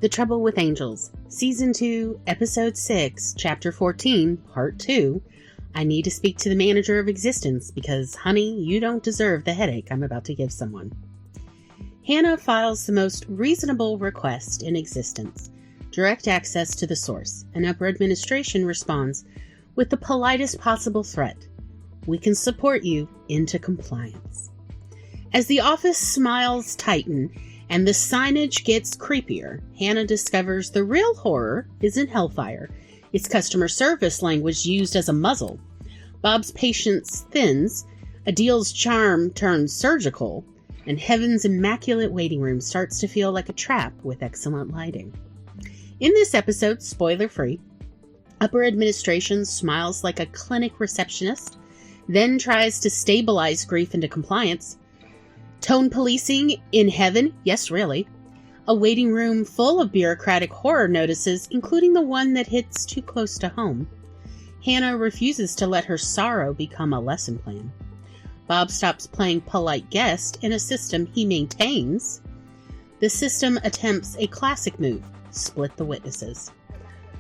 The Trouble with Angels, Season 2, Episode 6, Chapter 14, Part 2. I need to speak to the manager of existence because, honey, you don't deserve the headache I'm about to give someone. Hannah files the most reasonable request in existence, direct access to the source, and upper administration responds with the politest possible threat. We can support you into compliance. As the office smiles tighten and the signage gets creepier, Hannah discovers the real horror is in hellfire, its customer service language used as a muzzle. Bob's patience thins, Adil's charm turns surgical, and Heaven's immaculate waiting room starts to feel like a trap with excellent lighting. In this episode, spoiler-free, upper administration smiles like a clinic receptionist, then tries to stabilize grief into compliance. Tone policing in heaven, yes really. A waiting room full of bureaucratic horror notices, including the one that hits too close to home. Hannah refuses to let her sorrow become a lesson plan. Bob stops playing polite guest in a system he maintains. The system attempts a classic move, split the witnesses.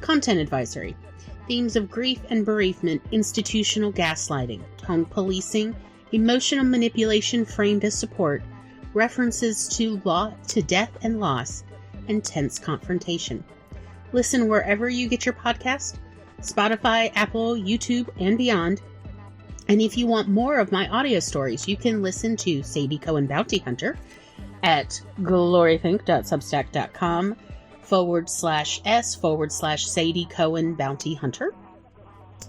Content advisory. Themes of grief and bereavement, institutional gaslighting, tone policing, emotional manipulation framed as support, references to death and loss, and tense confrontation. Listen wherever you get your podcast, Spotify, Apple, YouTube, and beyond. And if you want more of my audio stories, you can listen to Sadie Cohen Bounty Hunter at glorythink.substack.com/s/Sadie Cohen Bounty Hunter.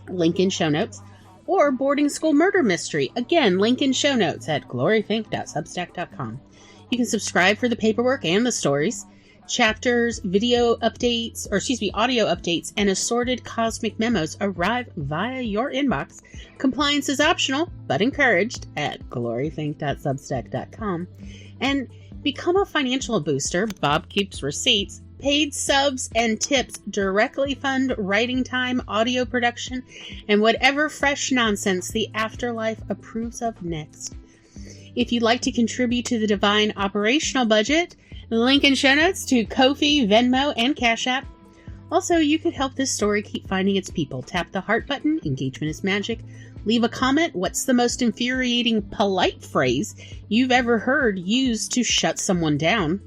Link in show notes. Or Boarding School Murder Mystery. Again, link in show notes at glorythink.substack.com. You can subscribe for the paperwork and the stories. Chapters, audio updates, and assorted cosmic memos arrive via your inbox. Compliance is optional, but encouraged at glorythink.substack.com. And become a financial booster. Bob keeps receipts. Paid subs and tips directly fund writing time, audio production, and whatever fresh nonsense the afterlife approves of next. If you'd like to contribute to the divine operational budget, link in show notes to Ko-fi, Venmo, and Cash App. Also, you could help this story keep finding its people. Tap the heart button. Engagement is magic. Leave a comment. What's the most infuriating polite phrase you've ever heard used to shut someone down?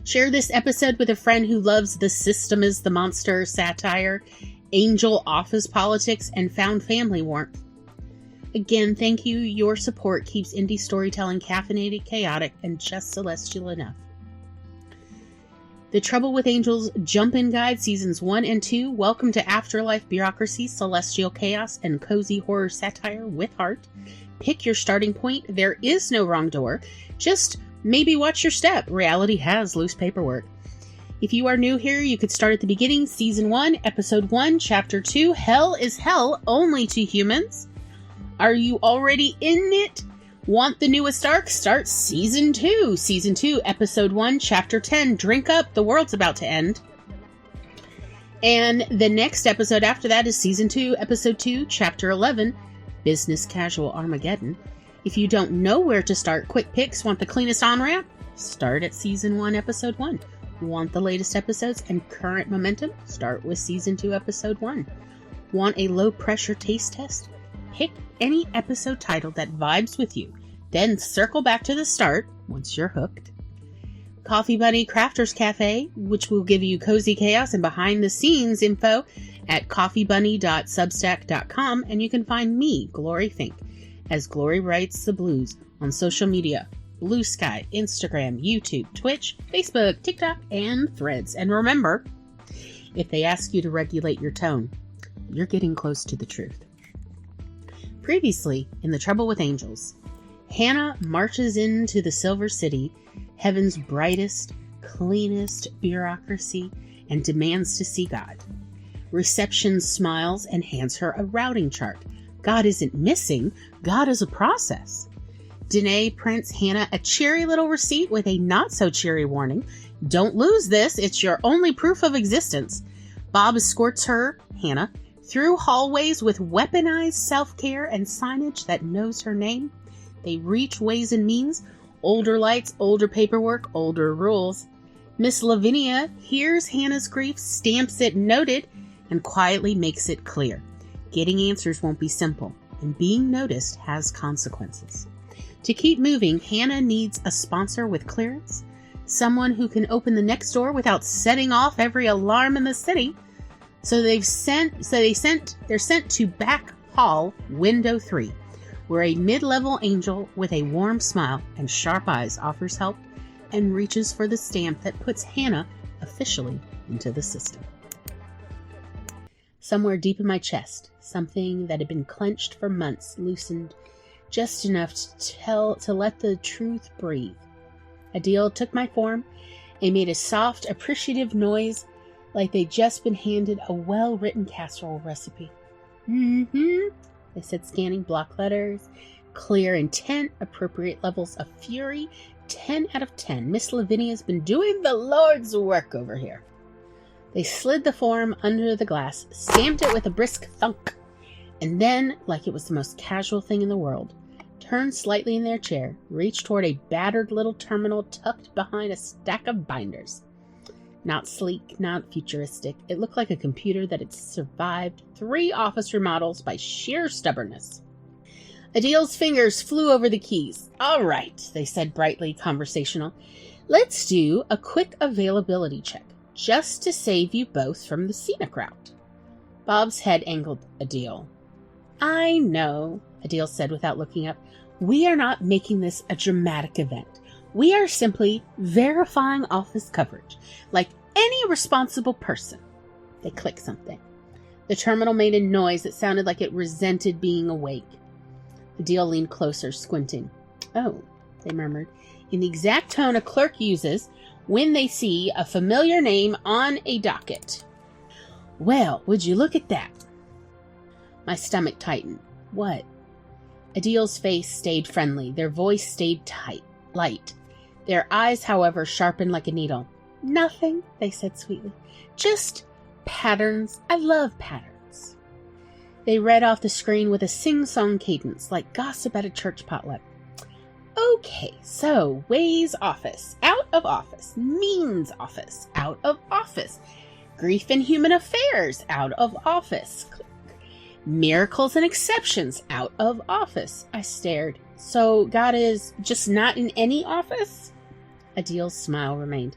Share this episode with a friend who loves The System is the Monster satire, angel office politics, and found family warmth. Again, thank you. Your support keeps indie storytelling caffeinated, chaotic, and just celestial enough. The Trouble with Angels Jump-In Guide Seasons 1 and 2. Welcome to Afterlife Bureaucracy, Celestial Chaos, and Cozy Horror Satire with Heart. Pick your starting point. There is no wrong door. Just maybe watch your step. Reality has loose paperwork. If you are new here, you could start at the beginning. Season 1, Episode 1, Chapter 2. Hell is hell only to humans. Are you already in it? Want the newest arc? Start Season 2. Season 2, Episode 1, Chapter 10. Drink up, the world's about to end. And the next episode after that is Season 2, Episode 2, Chapter 11, Business Casual Armageddon. If you don't know where to start, quick picks, want the cleanest on-ramp? Start at Season 1, Episode 1. Want the latest episodes and current momentum? Start with Season 2, Episode 1. Want a low-pressure taste test? Pick any episode title that vibes with you, then circle back to the start once you're hooked. Coffee Bunny Crafters Cafe, which will give you cozy chaos and behind-the-scenes info at coffeebunny.substack.com, and you can find me, Glory Think, as Glory Writes the Blues on social media, Blue Sky, Instagram, YouTube, Twitch, Facebook, TikTok, and Threads. And remember, if they ask you to regulate your tone, you're getting close to the truth. Previously, in The Trouble with Angels, Hannah marches into the Silver City, heaven's brightest, cleanest bureaucracy, and demands to see God. Reception smiles and hands her a routing chart. God isn't missing, God is a process. Danae prints Hannah a cheery little receipt with a not-so-cheery warning. Don't lose this, it's your only proof of existence. Bob escorts her, Hannah, through hallways with weaponized self-care and signage that knows her name. They reach Ways and Means, older lights, older paperwork, older rules. Miss Lavinia hears Hannah's grief, stamps it noted, and quietly makes it clear. Getting answers won't be simple, and being noticed has consequences. To keep moving, Hannah needs a sponsor with clearance, someone who can open the next door without setting off every alarm in the city. So they're sent to back hall window 3, where a mid-level angel with a warm smile and sharp eyes offers help and reaches for the stamp that puts Hannah officially into the system. Somewhere deep in my chest, something that had been clenched for months loosened just enough to let the truth breathe. Adil took my form and made a soft, appreciative noise like they'd just been handed a well-written casserole recipe. They said, scanning block letters, clear intent, appropriate levels of fury, 10 out of 10. Miss Lavinia's been doing the Lord's work over here. They slid the form under the glass, stamped it with a brisk thunk, and then, like it was the most casual thing in the world, turned slightly in their chair, reached toward a battered little terminal tucked behind a stack of binders. Not sleek, not futuristic. It looked like a computer that had survived 3 office remodels by sheer stubbornness. Adil's fingers flew over the keys. All right, they said, brightly conversational. Let's do a quick availability check, just to save you both from the scenic route. Bob's head angled Adil. I know, Adil said without looking up. We are not making this a dramatic event. We are simply verifying office coverage, like any responsible person. They clicked something. The terminal made a noise that sounded like it resented being awake. Adil leaned closer, squinting. Oh, they murmured, in the exact tone a clerk uses when they see a familiar name on a docket. Well, would you look at that? My stomach tightened. What? Adil's face stayed friendly. Their voice stayed light. Their eyes, however, sharpened like a needle. Nothing, they said sweetly. Just patterns. I love patterns. They read off the screen with a sing-song cadence, like gossip at a church potluck. Okay, so Ways office, out of office. Means office, out of office. Grief and human affairs, out of office. Click. Miracles and exceptions, out of office. I stared. So God is just not in any office? Adil's smile remained.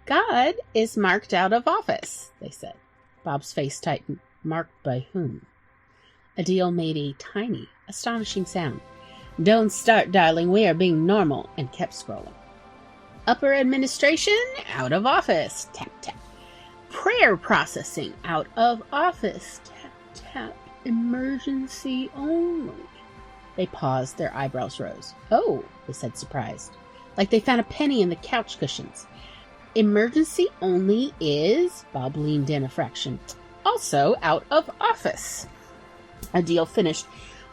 God is marked out of office, they said. Bob's face tightened. Marked by whom? Adil made a tiny, astonishing sound. Don't start, darling, we are being normal, and kept scrolling. Upper administration, out of office. Tap, tap. Prayer processing, out of office. Tap, tap. Emergency only. They paused, their eyebrows rose. Oh, they said, surprised. Like they found a penny in the couch cushions. Emergency only is, Bob leaned in a fraction, also out of office. Adil finished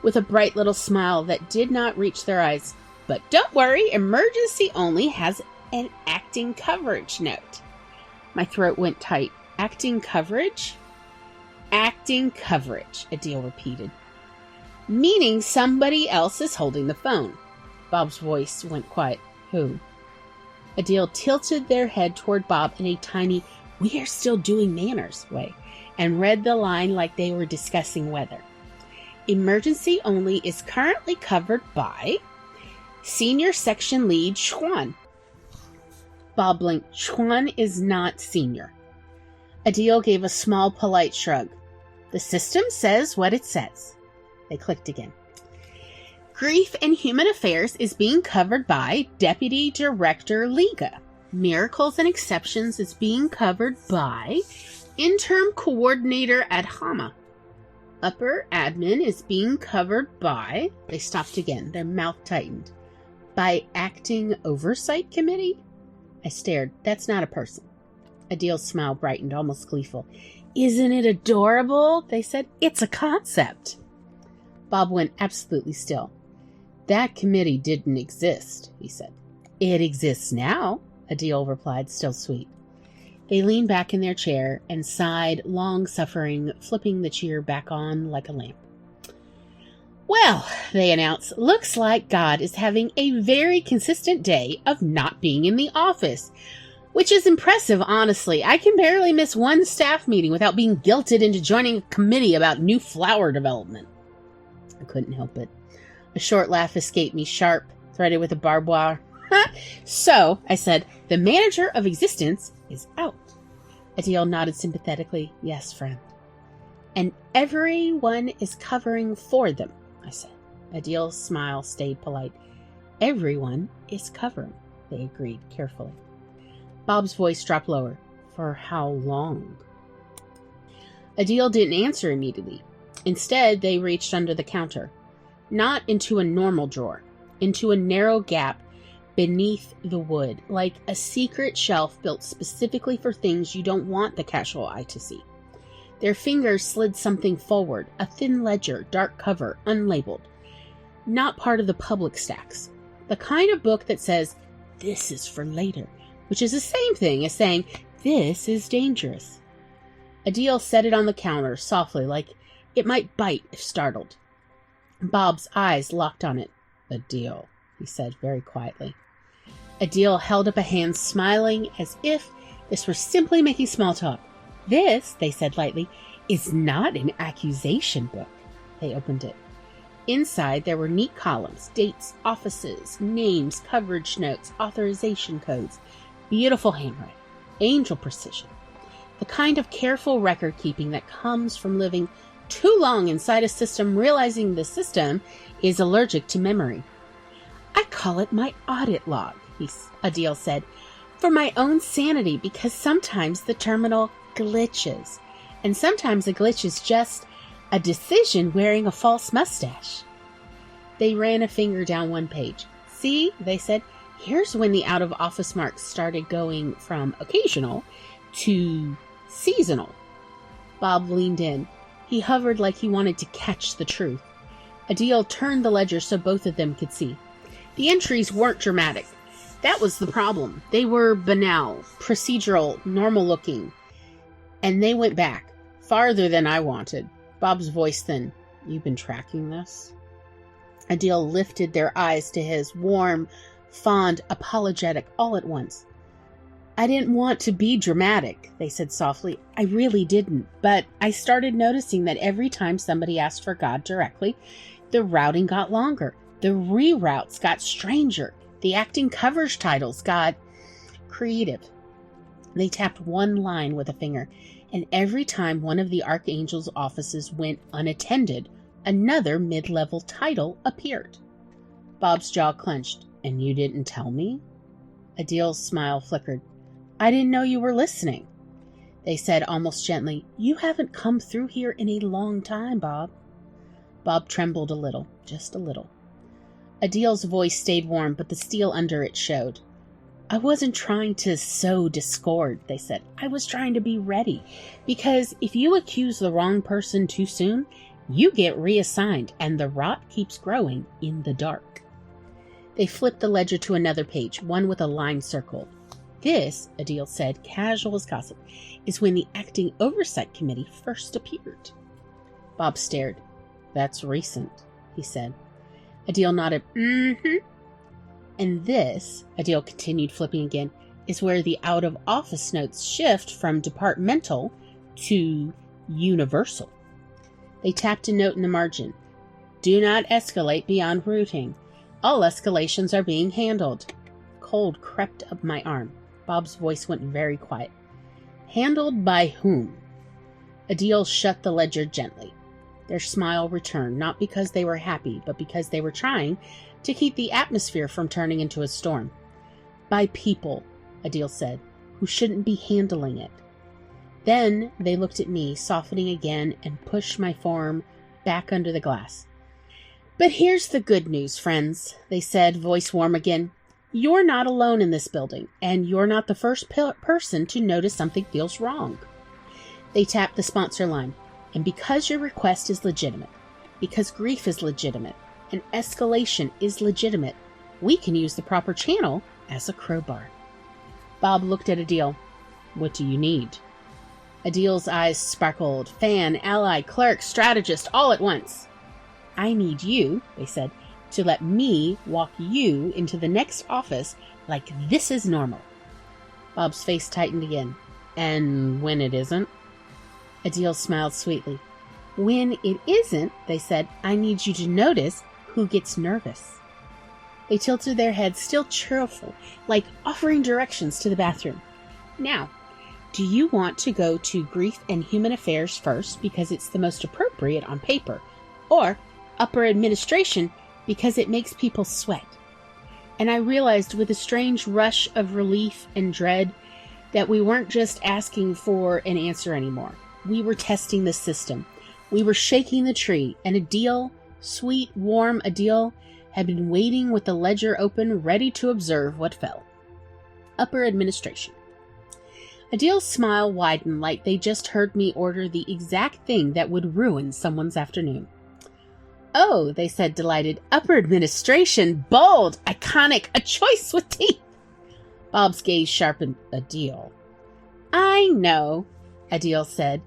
with a bright little smile that did not reach their eyes. But don't worry, emergency only has an acting coverage note. My throat went tight. Acting coverage? Acting coverage, Adil repeated. Meaning somebody else is holding the phone. Bob's voice went quiet. Who? Adil tilted their head toward Bob in a tiny, we are still doing manners way, and read the line like they were discussing weather. Emergency only is currently covered by Senior Section Lead Schwan. Bob blinked. Schwan is not senior. Adil gave a small, polite shrug. The system says what it says. They clicked again. Grief and Human Affairs is being covered by Deputy Director Liga. Miracles and Exceptions is being covered by Interim Coordinator at Hama. Upper Admin is being covered by... They stopped again. Their mouth tightened. By Acting Oversight Committee? I stared. That's not a person. Adil's smile brightened, almost gleeful. Isn't it adorable? They said. It's a concept. Bob went absolutely still. That committee didn't exist, he said. It exists now, Adil replied, still sweet. They leaned back in their chair and sighed, long-suffering, flipping the cheer back on like a lamp. Well, they announced, looks like God is having a very consistent day of not being in the office. Which is impressive, honestly. I can barely miss one staff meeting without being guilted into joining a committee about new flower development. I couldn't help it. A short laugh escaped me, sharp, threaded with a barbed wire. So, I said, the manager of existence is out. Adil nodded sympathetically. Yes, friend. And everyone is covering for them, I said. Adil's smile stayed polite. Everyone is covering, they agreed carefully. Bob's voice dropped lower. For how long? Adil didn't answer immediately. Instead, they reached under the counter. Not into a normal drawer. Into a narrow gap beneath the wood, like a secret shelf built specifically for things you don't want the casual eye to see. Their fingers slid something forward, a thin ledger, dark cover, unlabeled. Not part of the public stacks. The kind of book that says, this is for later, which is the same thing as saying, this is dangerous. Adil set it on the counter, softly, like it might bite if startled. Bob's eyes locked on it. Adil, he said very quietly. Adil held up a hand, smiling as if this were simply making small talk. This, they said lightly, is not an accusation book. They opened it. Inside, there were neat columns, dates, offices, names, coverage notes, authorization codes, beautiful handwriting, angel precision, the kind of careful record-keeping that comes from living too long inside a system, realizing the system is allergic to memory. I call it my audit log, Adil said, for my own sanity, because sometimes the terminal glitches, and sometimes a glitch is just a decision wearing a false mustache. They ran a finger down one page. See, they said, here's when the out-of-office marks started going from occasional to seasonal. Bob leaned in. He hovered like he wanted to catch the truth. Adil turned the ledger so both of them could see. The entries weren't dramatic. That was the problem. They were banal, procedural, normal-looking. And they went back, farther than I wanted. Bob's voice thin. You've been tracking this? Adil lifted their eyes to his, warm, fond, apologetic, all at once. I didn't want to be dramatic, they said softly. I really didn't. But I started noticing that every time somebody asked for God directly, the routing got longer. The reroutes got stranger. The acting coverage titles got creative. They tapped one line with a finger, and every time one of the Archangel's offices went unattended, another mid-level title appeared. Bob's jaw clenched. And you didn't tell me? Adil's smile flickered. I didn't know you were listening. They said almost gently, you haven't come through here in a long time, Bob. Bob trembled a little, just a little. Adil's voice stayed warm, but the steel under it showed. I wasn't trying to sow discord, they said. I was trying to be ready. Because if you accuse the wrong person too soon, you get reassigned, and the rot keeps growing in the dark. They flipped the ledger to another page, one with a line circled. This, Adil said, casual as gossip, is when the Acting Oversight Committee first appeared. Bob stared. That's recent, he said. Adil nodded. Mm-hmm. And this, Adil continued flipping again, is where the out-of-office notes shift from departmental to universal. They tapped a note in the margin. Do not escalate beyond routing. All escalations are being handled. Cold crept up my arm. Bob's voice went very quiet. Handled by whom? Adil shut the ledger gently. Their smile returned, not because they were happy, but because they were trying to keep the atmosphere from turning into a storm. By people, Adil said, who shouldn't be handling it. Then they looked at me, softening again, and pushed my form back under the glass. But here's the good news, friends, they said, voice warm again. You're not alone in this building, and you're not the first person to notice something feels wrong. They tapped the sponsor line. And because your request is legitimate, because grief is legitimate, and escalation is legitimate, we can use the proper channel as a crowbar. Bob looked at Adil. What do you need? Adil's eyes sparkled. Fan, ally, clerk, strategist, all at once. I need you, they said, to let me walk you into the next office like this is normal. Bob's face tightened again. And when it isn't? Adil smiled sweetly. When it isn't, they said, I need you to notice who gets nervous. They tilted their heads, still cheerful, like offering directions to the bathroom. Now, do you want to go to Grief and Human Affairs first because it's the most appropriate on paper, or Upper Administration because it makes people sweat? And I realized with a strange rush of relief and dread that we weren't just asking for an answer anymore. We were testing the system. We were shaking the tree, and Adil, sweet, warm Adil, had been waiting with the ledger open, ready to observe what fell. Upper Administration. Adil's smile widened like they just heard me order the exact thing that would ruin someone's afternoon. Oh, they said, delighted. Upper Administration, bold, iconic, a choice with teeth. Bob's gaze sharpened. Adil. I know, Adil said,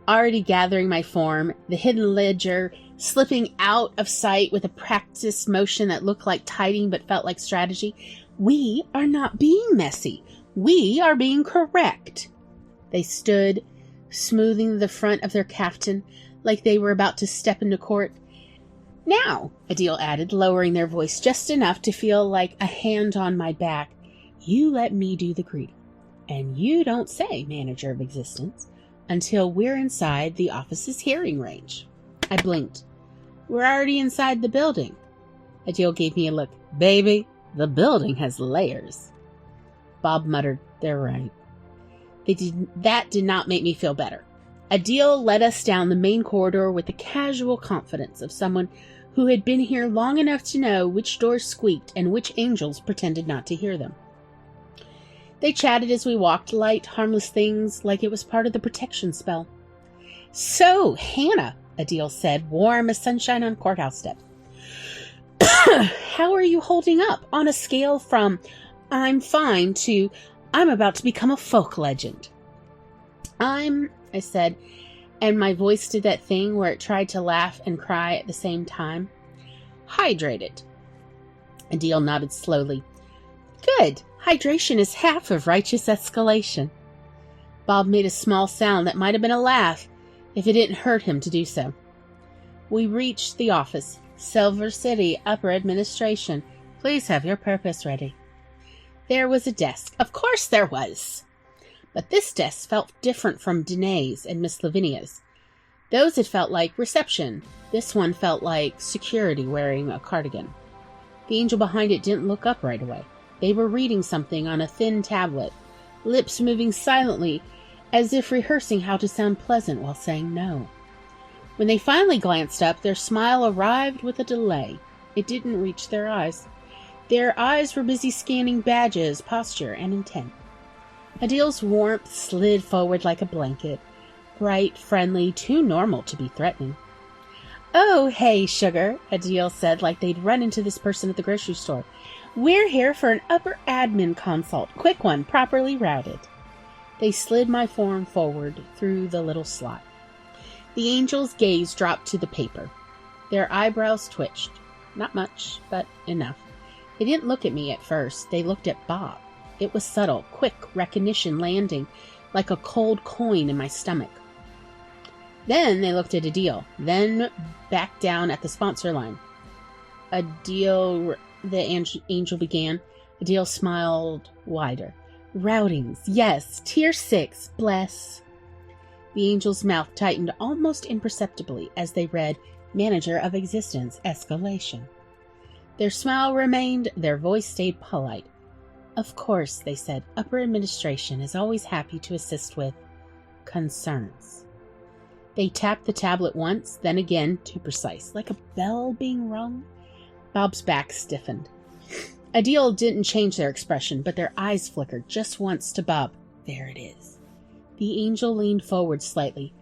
already gathering my form, the hidden ledger slipping out of sight with a practiced motion that looked like tiding but felt like strategy. We are not being messy. We are being correct. They stood, smoothing the front of their caftan like they were about to step into court. Now, Adil added, lowering their voice just enough to feel like a hand on my back, you let me do the greeting. And you don't say, Manager of Existence, until we're inside the office's hearing range. I blinked. We're already inside the building. Adil gave me a look. Baby, the building has layers. Bob muttered, they're right. That did not make me feel better. Adil led us down the main corridor with the casual confidence of someone who had been here long enough to know which doors squeaked and which angels pretended not to hear them. They chatted as we walked, light, harmless things, like it was part of the protection spell. So, Hannah, Adil said, warm as sunshine on courthouse steps. How are you holding up on a scale from I'm fine to I'm about to become a folk legend? I said, and my voice did that thing where it tried to laugh and cry at the same time. Hydrated. Adil nodded slowly. Good. Hydration is half of righteous escalation. Bob made a small sound that might have been a laugh if it didn't hurt him to do so. We reached the office. Silver City, Upper Administration. Please have your purpose ready. There was a desk. Of course there was. But this desk felt different from Danae's and Miss Lavinia's. Those had felt like reception. This one felt like security wearing a cardigan. The angel behind it didn't look up right away. They were reading something on a thin tablet, lips moving silently as if rehearsing how to sound pleasant while saying no. When they finally glanced up, their smile arrived with a delay. It didn't reach their eyes. Their eyes were busy scanning badges, posture, and intent. Adil's warmth slid forward like a blanket. Bright, friendly, too normal to be threatening. Oh, hey, sugar, Adil said like they'd run into this person at the grocery store. We're here for an upper admin consult. Quick one, properly routed. They slid my form forward through the little slot. The angel's gaze dropped to the paper. Their eyebrows twitched. Not much, but enough. They didn't look at me at first. They looked at Bob. It was subtle, quick recognition landing like a cold coin in my stomach. Then they looked at Adil, then back down at the sponsor line. Adil, the angel began. Adil smiled wider. Routings, yes, tier 6, bless. The angel's mouth tightened almost imperceptibly as they read Manager of Existence, Escalation. Their smile remained, their voice stayed polite. Of course, they said, Upper Administration is always happy to assist with concerns. They tapped the tablet once, then again, too precise, like a bell being rung. Bob's back stiffened. Adil didn't change their expression, but their eyes flickered just once to Bob. There it is. The angel leaned forward slightly.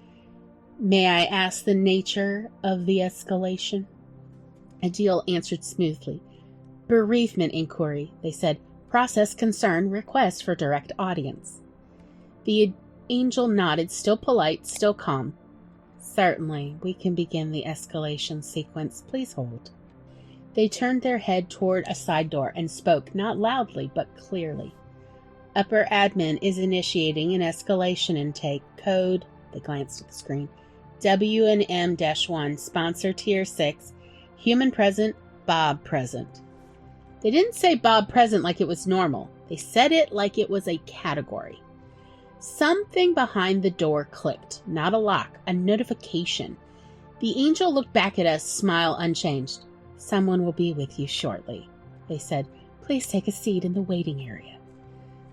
May I ask the nature of the escalation? Adil answered smoothly. Bereavement inquiry, they said. Process concern, request for direct audience. The angel nodded, still polite, still calm. Certainly, we can begin the escalation sequence. Please hold. They turned their head toward a side door and spoke, not loudly, but clearly. Upper admin is initiating an escalation intake. Code, they glanced at the screen, W&M-1, sponsor tier 6, human present, Bob present. They didn't say Bob present like it was normal. They said it like it was a category. Something behind the door clicked. Not a lock, a notification. The angel looked back at us, smile unchanged. Someone will be with you shortly, they said. Please take a seat in the waiting area.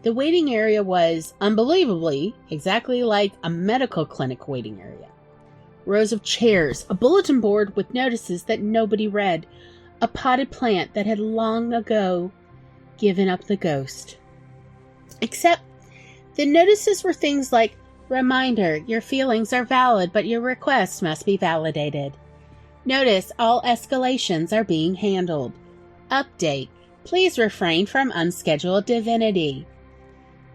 The waiting area was, unbelievably, exactly like a medical clinic waiting area. Rows of chairs, a bulletin board with notices that nobody read, a potted plant that had long ago given up the ghost. Except the notices were things like, reminder, your feelings are valid, but your request must be validated. Notice, all escalations are being handled. Update, please refrain from unscheduled divinity.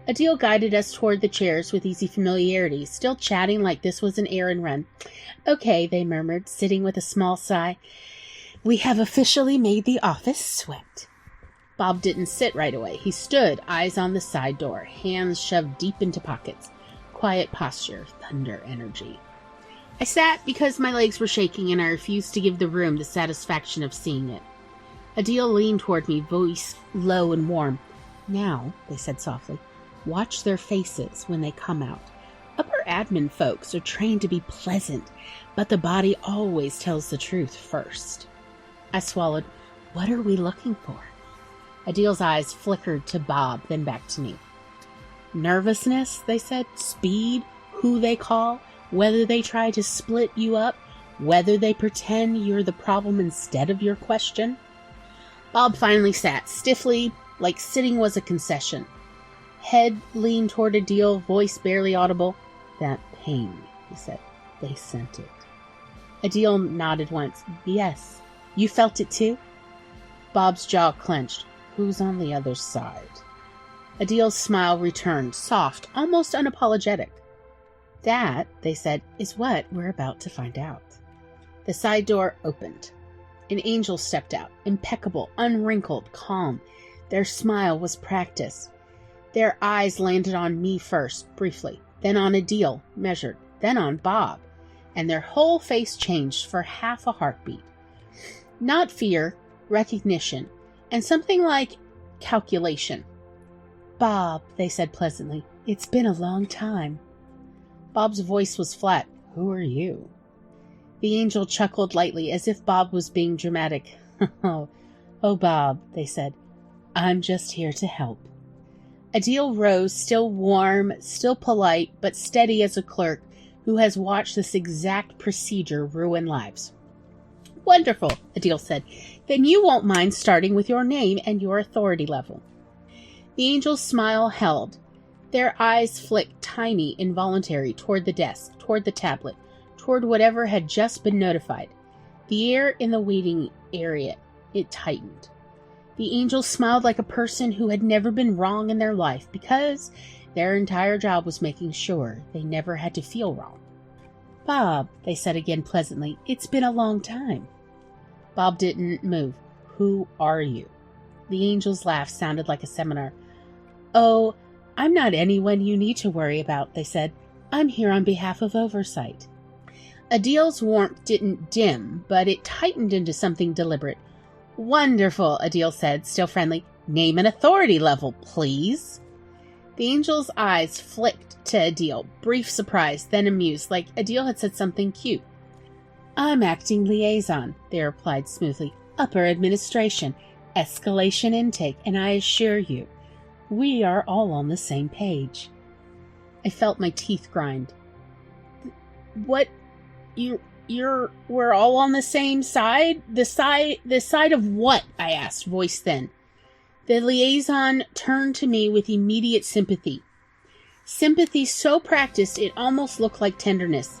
Adil guided us toward the chairs with easy familiarity, still chatting like this was an errand run. Okay, they murmured, sitting with a small sigh. We have officially made the office sweat. Bob didn't sit right away. He stood, eyes on the side door, hands shoved deep into pockets. Quiet posture, thunder energy. I sat because my legs were shaking and I refused to give the room the satisfaction of seeing it. Adil leaned toward me, voice low and warm. Now, they said softly, watch their faces when they come out. Upper admin folks are trained to be pleasant, but the body always tells the truth first. I swallowed. What are we looking for? Adil's eyes flickered to Bob, then back to me. Nervousness, they said. Speed, who they call, whether they try to split you up, whether they pretend you're the problem instead of your question. Bob finally sat, stiffly, like sitting was a concession. Head leaned toward Adil, voice barely audible. That pain, he said. They sent it. Adil nodded once. Yes. You felt it too? Bob's jaw clenched. Who's on the other side? Adil's smile returned, soft, almost unapologetic. That, they said, is what we're about to find out. The side door opened. An angel stepped out, impeccable, unwrinkled, calm. Their smile was practiced. Their eyes landed on me first, briefly, then on Adil, measured, then on Bob, and their whole face changed for half a heartbeat. Not fear, recognition, and something like calculation. Bob, they said pleasantly, it's been a long time. Bob's voice was flat. Who are you? The angel chuckled lightly, as if Bob was being dramatic. Oh, Bob, they said, I'm just here to help. Adil rose, still warm, still polite, but steady as a clerk who has watched this exact procedure ruin lives. Wonderful, Adil said. Then you won't mind starting with your name and your authority level. The angel's smile held. Their eyes flicked tiny, involuntary, toward the desk, toward the tablet, toward whatever had just been notified. The air in the waiting area, it tightened. The angel smiled like a person who had never been wrong in their life because their entire job was making sure they never had to feel wrong. Bob, they said again pleasantly, it's been a long time. Bob didn't move. Who are you? The angel's laugh sounded like a seminar. Oh, I'm not anyone you need to worry about, they said. I'm here on behalf of oversight. Adil's warmth didn't dim, but it tightened into something deliberate. Wonderful, Adil said, still friendly. Name and authority level, please. The angel's eyes flicked to Adil, brief surprise, then amused, like Adil had said something cute. I'm acting liaison, they replied smoothly. Upper administration, escalation intake, and I assure you, we are all on the same page. I felt my teeth grind. What? We're all on the same side? The side of what? I asked, voice thin. The liaison turned to me with immediate sympathy. Sympathy so practiced it almost looked like tenderness.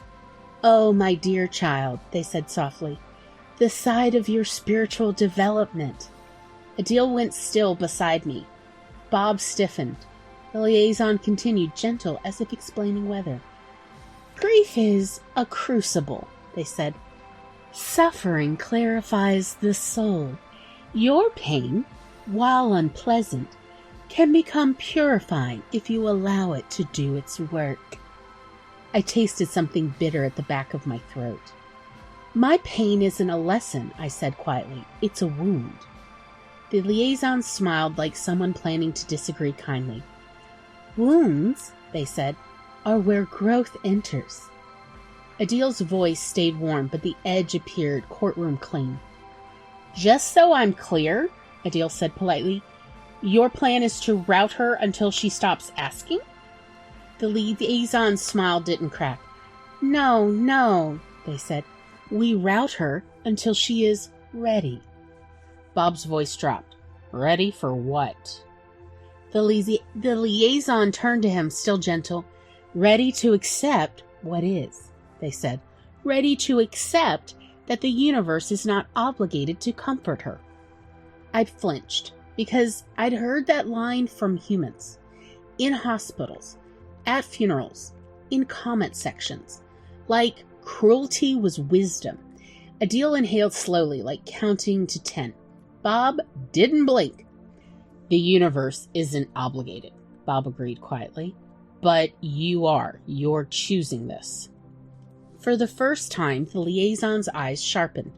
Oh, my dear child, they said softly. The side of your spiritual development. Adil went still beside me. Bob stiffened. The liaison continued, gentle, as if explaining weather. Grief is a crucible, they said. Suffering clarifies the soul. Your pain, while unpleasant, can become purifying if you allow it to do its work. I tasted something bitter at the back of my throat. My pain isn't a lesson, I said quietly. It's a wound. The liaison smiled like someone planning to disagree kindly. Wounds, they said, are where growth enters. Adil's voice stayed warm, but the edge appeared courtroom clean. Just so I'm clear, Adil said politely, your plan is to rout her until she stops asking? The liaison's smile didn't crack. No, they said. We rout her until she is ready. Bob's voice dropped. Ready for what? The liaison turned to him, still gentle. Ready to accept what is, they said. Ready to accept that the universe is not obligated to comfort her. I flinched, because I'd heard that line from humans. In hospitals, at funerals, in comment sections. Like cruelty was wisdom. Adil inhaled slowly, like counting to 10. Bob didn't blink. The universe isn't obligated, Bob agreed quietly. But you are. You're choosing this. For the first time, the liaison's eyes sharpened.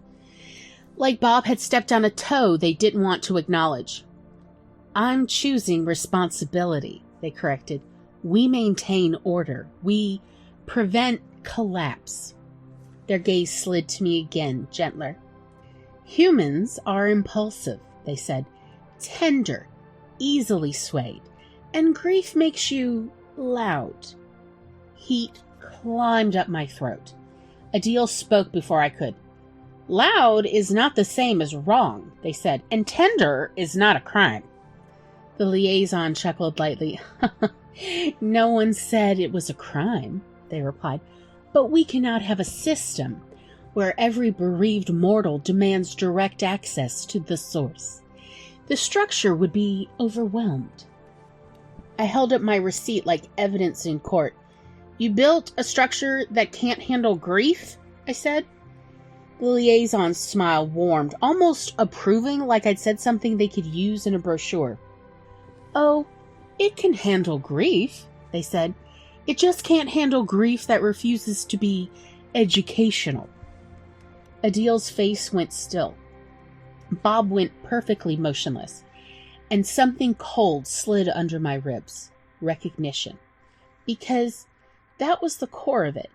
Like Bob had stepped on a toe they didn't want to acknowledge. I'm choosing responsibility, they corrected. We maintain order. We prevent collapse. Their gaze slid to me again, gentler. Humans are impulsive, they said. Tender, easily swayed. And grief makes you loud. Heat climbed up my throat. Adil spoke before I could. Loud is not the same as wrong, they said, and tender is not a crime. The liaison chuckled lightly. No one said it was a crime, they replied, but we cannot have a system where every bereaved mortal demands direct access to the source. The structure would be overwhelmed. I held up my receipt like evidence in court. You built a structure that can't handle grief? I said. The liaison's smile warmed, almost approving, like I'd said something they could use in a brochure. Oh, it can handle grief, they said. It just can't handle grief that refuses to be educational. Adil's face went still. Bob went perfectly motionless, and something cold slid under my ribs. Recognition. Because that was the core of it.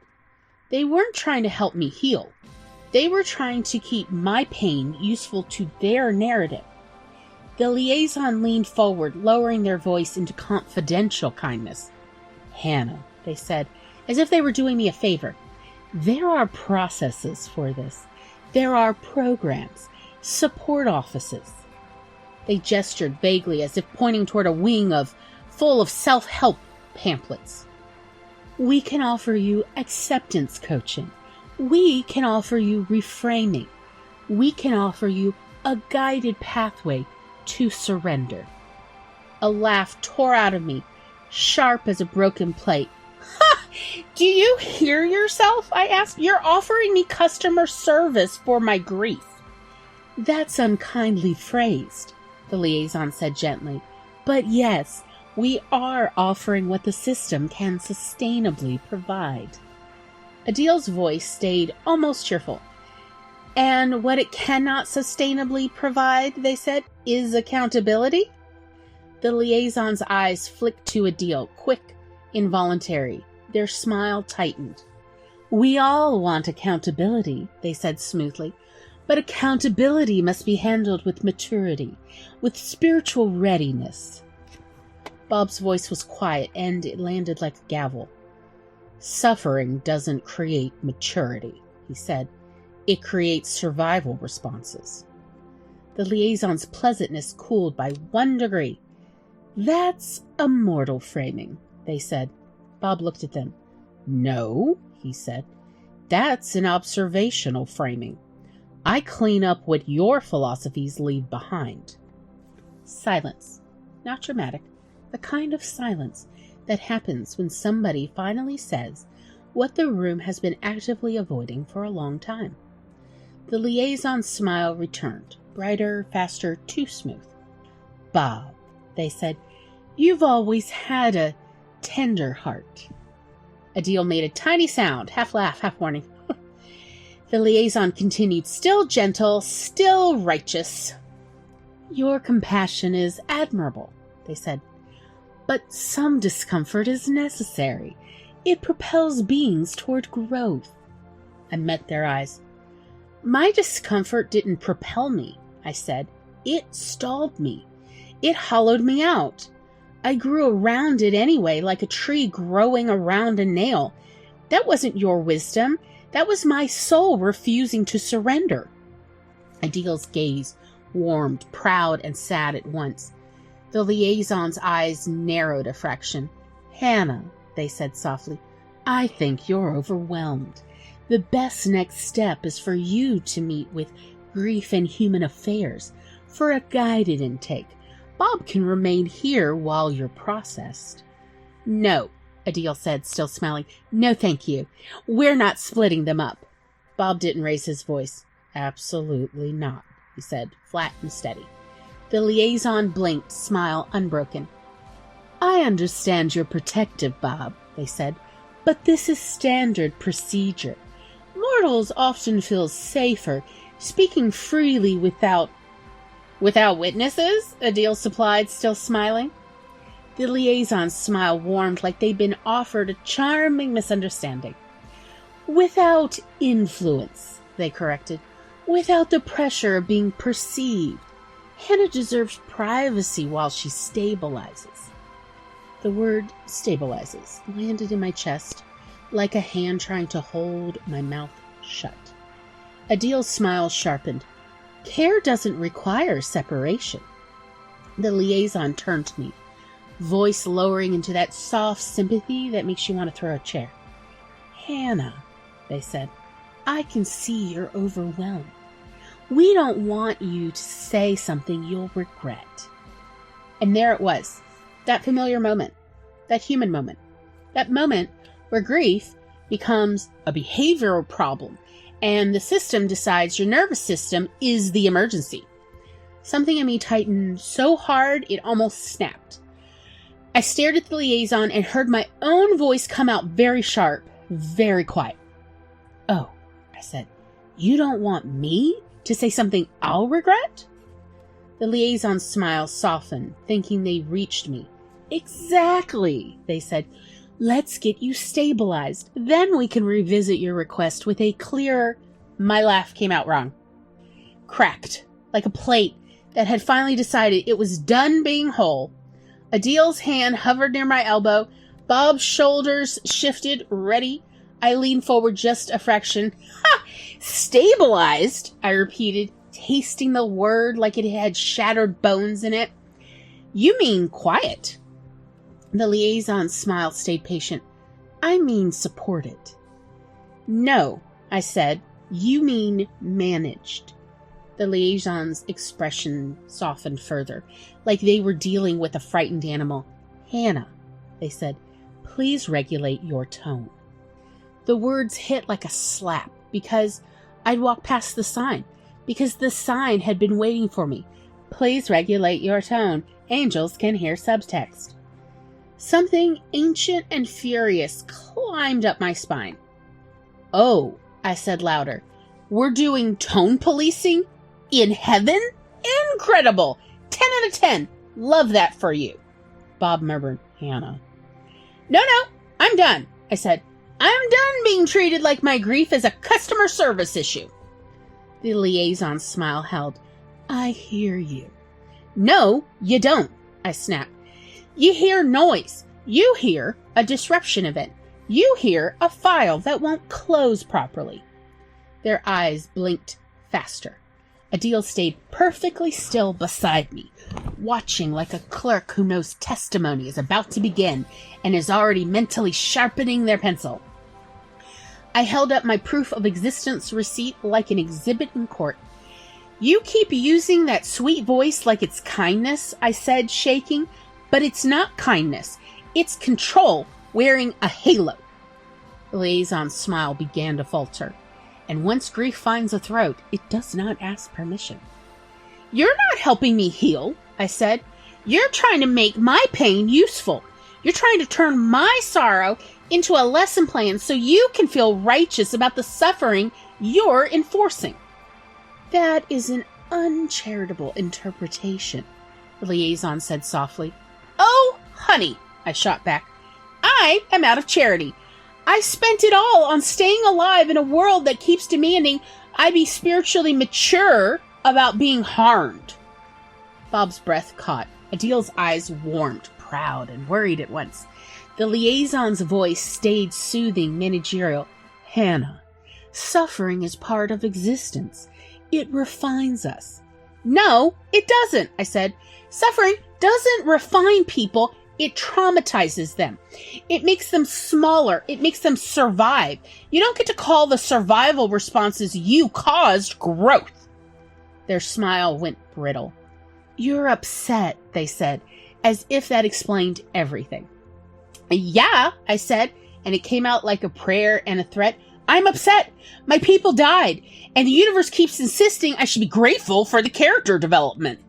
They weren't trying to help me heal. They were trying to keep my pain useful to their narrative. The liaison leaned forward, lowering their voice into confidential kindness. Hannah, they said, as if they were doing me a favor. There are processes for this. There are programs, support offices. They gestured vaguely as if pointing toward a wing full of self-help pamphlets. We can offer you acceptance coaching. We can offer you reframing. We can offer you a guided pathway to surrender. A laugh tore out of me, sharp as a broken plate. Ha! Do you hear yourself? I asked. You're offering me customer service for my grief. That's unkindly phrased, the liaison said gently. But yes, we are offering what the system can sustainably provide. Adil's voice stayed almost cheerful. And what it cannot sustainably provide, they said, is accountability? The liaison's eyes flicked to Adil, quick, involuntary. Their smile tightened. We all want accountability, they said smoothly, but accountability must be handled with maturity, with spiritual readiness. Bob's voice was quiet, and it landed like a gavel. Suffering doesn't create maturity, he said. It creates survival responses. The liaison's pleasantness cooled by 1 degree. That's a mortal framing, they said. Bob looked at them. No, he said. That's an observational framing. I clean up what your philosophies leave behind. Silence. Not dramatic. The kind of silence that happens when somebody finally says what the room has been actively avoiding for a long time. The liaison's smile returned, brighter, faster, too smooth. Bob, they said, You've always had a tender heart. Adil made a tiny sound, half laugh, half warning. The liaison continued, still gentle, still righteous. Your compassion is admirable, they said, but some discomfort is necessary. It propels beings toward growth. I met their eyes. My discomfort didn't propel me, I said. It stalled me. It hollowed me out. I grew around it anyway, like a tree growing around a nail. That wasn't your wisdom. That was my soul refusing to surrender. Adil's gaze warmed, proud and sad at once. The liaison's eyes narrowed a fraction. Hannah, they said softly, I think you're overwhelmed. The best next step is for you to meet with grief and human affairs for a guided intake. Bob can remain here while you're processed. No, Adil said, still smiling. No, thank you. We're not splitting them up. Bob didn't raise his voice. Absolutely not, he said, flat and steady. The liaison blinked, smile unbroken. I understand you're protective, Bob, they said, but this is standard procedure. Mortals often feel safer speaking freely without witnesses? Adil supplied, still smiling. The liaison's smile warmed like they'd been offered a charming misunderstanding. Without influence, they corrected. Without the pressure of being perceived. Hannah deserves privacy while she stabilizes. The word stabilizes landed in my chest like a hand trying to hold my mouth shut. Adil's smile sharpened. Care doesn't require separation. The liaison turned to me, voice lowering into that soft sympathy that makes you want to throw a chair. Hannah, they said, I can see you're overwhelmed. We don't want you to say something you'll regret. And there it was, that familiar moment, that human moment, that moment where grief becomes a behavioral problem and the system decides your nervous system is the emergency. Something in me tightened so hard it almost snapped. I stared at the liaison and heard my own voice come out very sharp, very quiet. Oh, I said, you don't want me to say something I'll regret? The liaison's smile softened, thinking they reached me. Exactly, they said. Let's get you stabilized. Then we can revisit your request with a clearer... My laugh came out wrong. Cracked, like a plate that had finally decided it was done being whole. Adil's hand hovered near my elbow. Bob's shoulders shifted, ready. I leaned forward just a fraction. Ha! Stabilized, I repeated, tasting the word like it had shattered bones in it. You mean quiet. The liaison's smile stayed patient. I mean supported. No, I said, you mean managed. The liaison's expression softened further, like they were dealing with a frightened animal. Hannah, they said, please regulate your tone. The words hit like a slap because I'd walked past the sign, because the sign had been waiting for me. Please regulate your tone. Angels can hear subtext. Something ancient and furious climbed up my spine. Oh, I said louder. We're doing tone policing? In heaven? Incredible! 10 out of 10. Love that for you. Bob murmured, Hannah. No, I'm done, I said. I'm done being treated like my grief is a customer service issue. The liaison's smile held. I hear you. No, you don't, I snapped. You hear noise. You hear a disruption event. You hear a file that won't close properly. Their eyes blinked faster. Adil stayed perfectly still beside me, watching like a clerk who knows testimony is about to begin and is already mentally sharpening their pencil. I held up my proof of existence receipt like an exhibit in court. You keep using that sweet voice like it's kindness, I said, shaking, but it's not kindness. It's control wearing a halo. The liaison's smile began to falter, and once grief finds a throat, it does not ask permission. You're not helping me heal, I said. You're trying to make my pain useful. You're trying to turn my sorrow into a lesson plan so you can feel righteous about the suffering you're enforcing. That is an uncharitable interpretation, the liaison said softly. Oh, honey, I shot back. I am out of charity. I spent it all on staying alive in a world that keeps demanding I be spiritually mature about being harmed. Bob's breath caught. Adil's eyes warmed, proud and worried at once. The liaison's voice stayed soothing, managerial. Hannah, suffering is part of existence. It refines us. No, it doesn't, I said. Suffering doesn't refine people. It traumatizes them. It makes them smaller. It makes them survive. You don't get to call the survival responses you caused growth. Their smile went brittle. You're upset, they said, as if that explained everything. Yeah, I said, and it came out like a prayer and a threat. I'm upset. My people died, and the universe keeps insisting I should be grateful for the character development.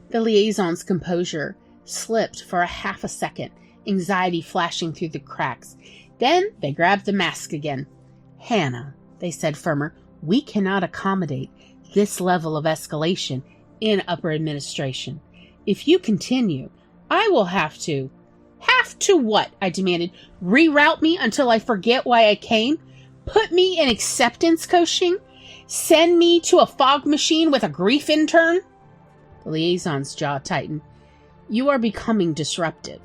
The liaison's composure slipped for a half a second, anxiety flashing through the cracks. Then they grabbed the mask again. Hannah, they said firmer, we cannot accommodate this level of escalation in upper administration. If you continue, I will have to. Have to what? I demanded. Reroute me until I forget why I came? Put me in acceptance coaching? Send me to a fog machine with a grief intern? The liaison's jaw tightened. You are becoming disruptive.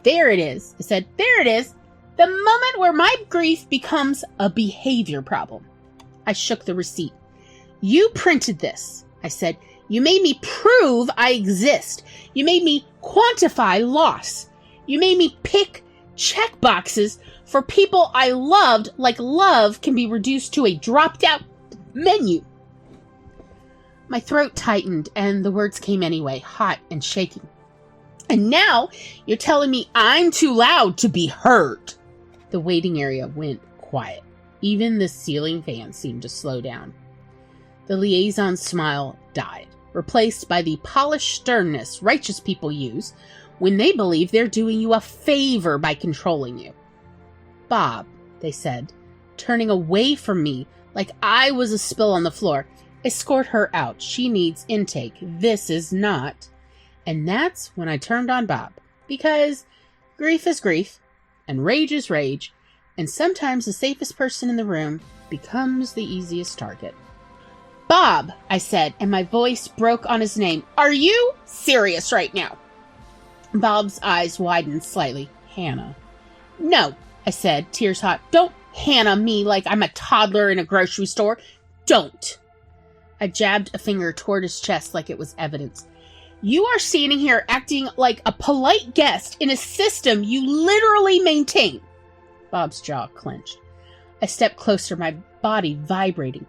There it is, I said. There it is. The moment where my grief becomes a behavior problem. I shook the receipt. You printed this, I said. You made me prove I exist. You made me quantify loss. You made me pick check boxes for people I loved like love can be reduced to a dropped-out menu. My throat tightened and the words came anyway, hot and shaking. And now you're telling me I'm too loud to be heard. The waiting area went quiet. Even the ceiling fan seemed to slow down. The liaison's smile died, replaced by the polished sternness righteous people use when they believe they're doing you a favor by controlling you. Bob, they said, turning away from me like I was a spill on the floor. Escort her out. She needs intake. This is not. And that's when I turned on Bob, because grief is grief, and rage is rage, and sometimes the safest person in the room becomes the easiest target. Bob, I said, and my voice broke on his name. Are you serious right now? Bob's eyes widened slightly. Hannah. No, I said, tears hot. Don't Hannah me like I'm a toddler in a grocery store. Don't. I jabbed a finger toward his chest like it was evidence. You are standing here acting like a polite guest in a system you literally maintain. Bob's jaw clenched. I stepped closer, my body vibrating.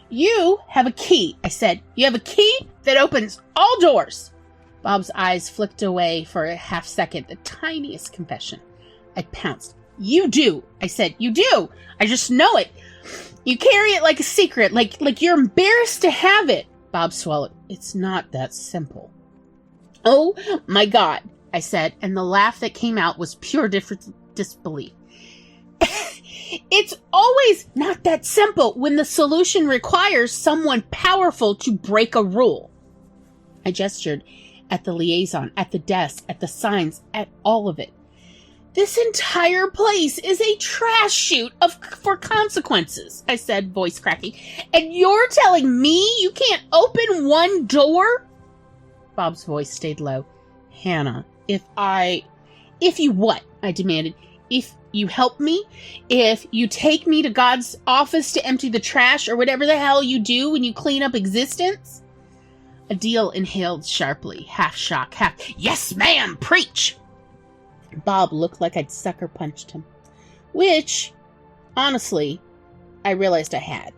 You have a key, I said. You have a key that opens all doors. Bob's eyes flicked away for a half second, the tiniest confession. I pounced. You do, I said. You do. I just know it. You carry it like a secret, like you're embarrassed to have it. Bob swallowed. It's not that simple. Oh my God, I said, and the laugh that came out was pure disbelief. It's always not that simple when the solution requires someone powerful to break a rule. I gestured at the liaison, at the desk, at the signs, at all of it. This entire place is a trash chute for consequences, I said, voice cracking. And you're telling me you can't open one door? Bob's voice stayed low. Hannah, if you what? I demanded. If you help me? If you take me to God's office to empty the trash or whatever the hell you do when you clean up existence? Adil inhaled sharply, half shock, half, yes, ma'am, preach! Bob looked like I'd sucker punched him. Which, honestly, I realized I had.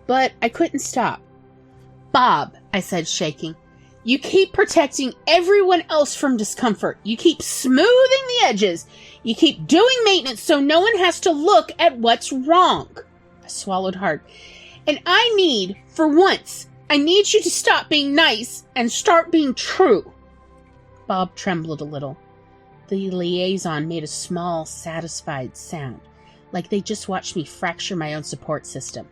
But I couldn't stop. Bob, I said, shaking, you keep protecting everyone else from discomfort. You keep smoothing the edges. You keep doing maintenance so no one has to look at what's wrong. I swallowed hard. And I need, for once, I need you to stop being nice and start being true. Bob trembled a little. The liaison made a small, satisfied sound, like they just watched me fracture my own support system.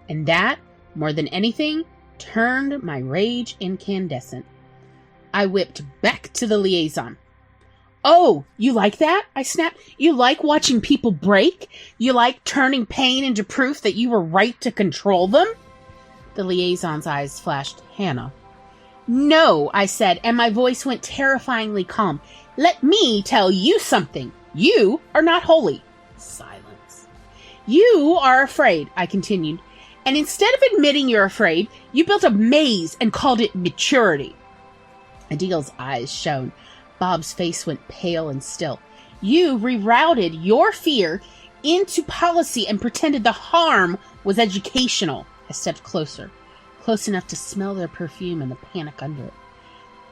And that, more than anything, turned my rage incandescent. I whipped back to the liaison. Oh, you like that? I snapped. You like watching people break? You like turning pain into proof that you were right to control them? The liaison's eyes flashed. Hannah. No, I said, and my voice went terrifyingly calm. Let me tell you something. You are not holy. Silence. You are afraid, I continued. And instead of admitting you're afraid, you built a maze and called it maturity. Adil's eyes shone. Bob's face went pale and still. You rerouted your fear into policy and pretended the harm was educational. I stepped closer, close enough to smell their perfume and the panic under it.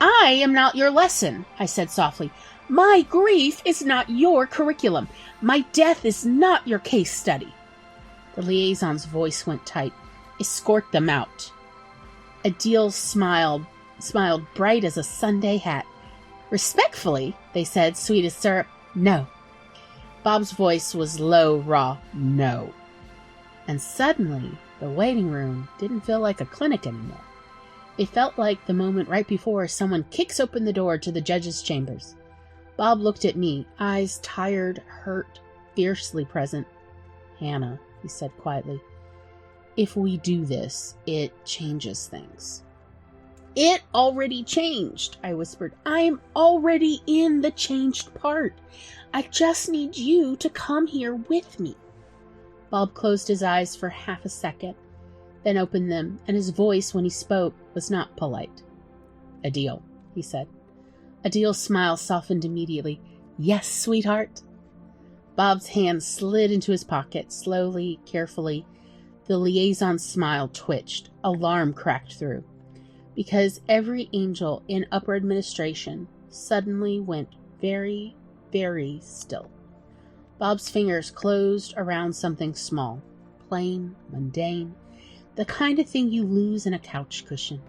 I am not your lesson, I said softly. My grief is not your curriculum. My death is not your case study. The liaison's voice went tight. Escort them out. Adil smiled bright as a Sunday hat. Respectfully, they said, sweet as syrup, no. Bob's voice was low, raw, no. And suddenly, the waiting room didn't feel like a clinic anymore. It felt like the moment right before someone kicks open the door to the judge's chambers. Bob looked at me, eyes tired, hurt, fiercely present. Hannah, he said quietly, if we do this, it changes things. It already changed, I whispered. I'm already in the changed part. I just need you to come here with me. Bob closed his eyes for half a second, then opened them, and his voice, when he spoke, was not polite. Adil, he said. Adil's smile softened immediately. Yes, sweetheart. Bob's hand slid into his pocket, slowly, carefully. The liaison's smile twitched. Alarm cracked through. Because every angel in upper administration suddenly went very, very still. Bob's fingers closed around something small, plain, mundane, the kind of thing you lose in a couch cushion,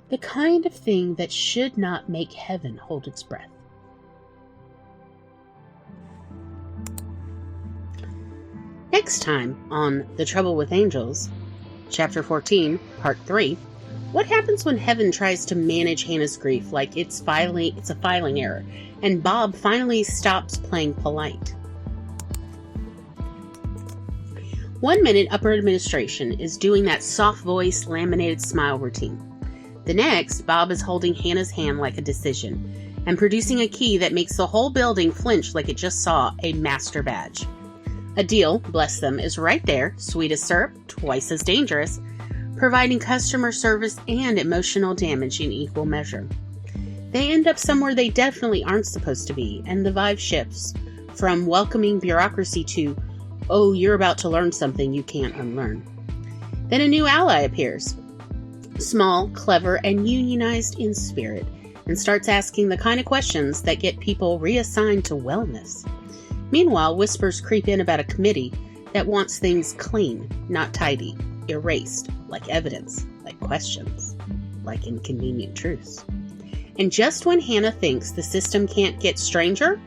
the kind of thing that should not make heaven hold its breath. Next time on The Trouble with Angels, Chapter 14, Part 3, what happens when heaven tries to manage Hannah's grief like it's a filing error, and Bob finally stops playing polite? 1 minute upper administration is doing that soft voice, laminated smile routine. The next, Bob is holding Hannah's hand like a decision, and producing a key that makes the whole building flinch like it just saw a master badge. Adil, bless them, is right there, sweet as syrup, twice as dangerous, providing customer service and emotional damage in equal measure. They end up somewhere they definitely aren't supposed to be, and the vibe shifts from welcoming bureaucracy to, oh, you're about to learn something you can't unlearn. Then a new ally appears, small, clever, and unionized in spirit, and starts asking the kind of questions that get people reassigned to wellness. Meanwhile, whispers creep in about a committee that wants things clean, not tidy, erased, like evidence, like questions, like inconvenient truths. And just when Hannah thinks the system can't get stranger,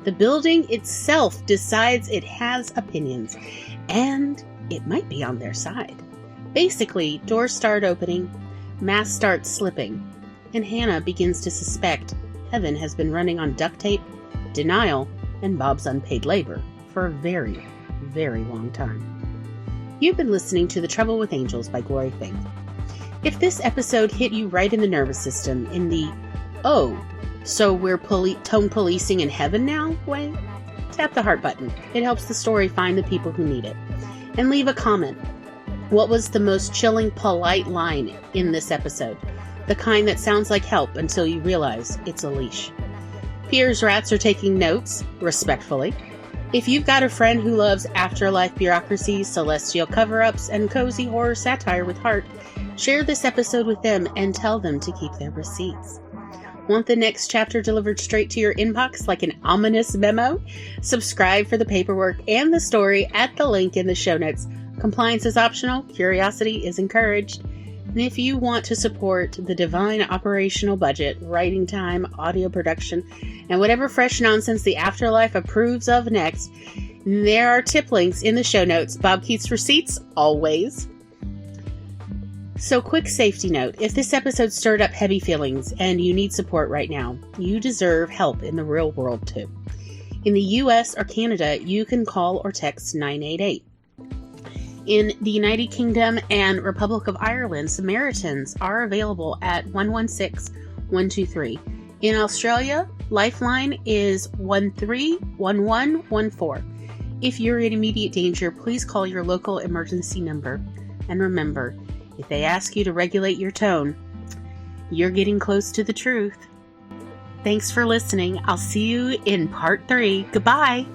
the building itself decides it has opinions, and it might be on their side. Basically, doors start opening, masks start slipping, and Hannah begins to suspect heaven has been running on duct tape, denial, and Bob's unpaid labor for a very, very long time. You've been listening to The Trouble with Angels by Glory Fink. If this episode hit you right in the nervous system, in the, oh, so we're tone policing in heaven now way, tap the heart button. It helps the story find the people who need it. And leave a comment. What was the most chilling, polite line in this episode? The kind that sounds like help until you realize it's a leash. Pierre's rats are taking notes, respectfully. If you've got a friend who loves afterlife bureaucracy, celestial cover-ups, and cozy horror satire with heart, share this episode with them and tell them to keep their receipts. Want the next chapter delivered straight to your inbox like an ominous memo? Subscribe for the paperwork and the story at the link in the show notes. Compliance is optional. Curiosity is encouraged. And if you want to support the divine operational budget, writing time, audio production, and whatever fresh nonsense the afterlife approves of next, there are tip links in the show notes. Bob keeps receipts, always. So, quick safety note. If this episode stirred up heavy feelings and you need support right now, you deserve help in the real world too. In the US or Canada, you can call or text 988. In the United Kingdom and Republic of Ireland, Samaritans are available at 116-123. In Australia, Lifeline is 131114. If you're in immediate danger, please call your local emergency number. And remember, if they ask you to regulate your tone, you're getting close to the truth. Thanks for listening. I'll see you in part 3. Goodbye.